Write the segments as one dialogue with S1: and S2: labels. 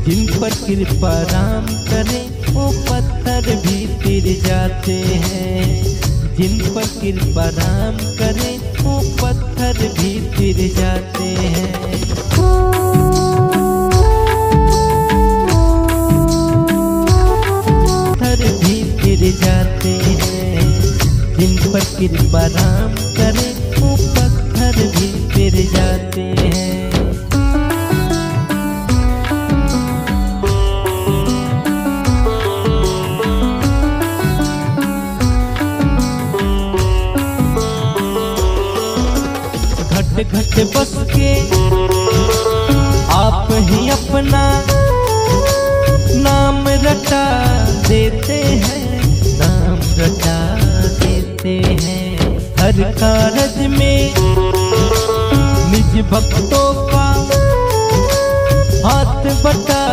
S1: जिन पर कृपा राम करे वो पत्थर भी फिर जाते हैं। जिन पर कृपा राम करे वो पत्थर भी फिर जाते हैं। पत्थर भी फिर जाते हैं। जिन पर कृपा राम करे वो पत्थर भी फिर जाते हैं। घट घट बस के आप ही अपना नाम रटा देते हैं, नाम रटा देते हैं। हर कारज में निज भक्तों का हाथ बटा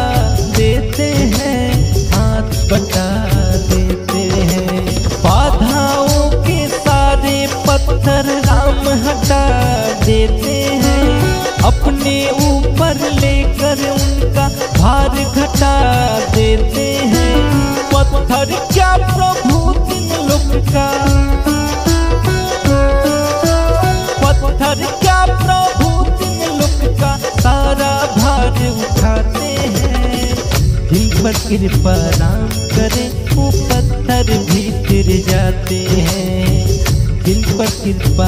S1: देते हैं, हाथ बटा देते हैं। बाधाओं के सारे पत्थर राम हटा देते हैं। अपने ऊपर लेकर उनका भार घटा देते हैं। पत्थर क्या प्रभु तीन लोक का, पत्थर क्या प्रभु तीन लोक का सारा भार उठाते हैं। जिन पर कृपा राम करे वो पत्थर भी फिर जाते हैं। जिन पर कृपा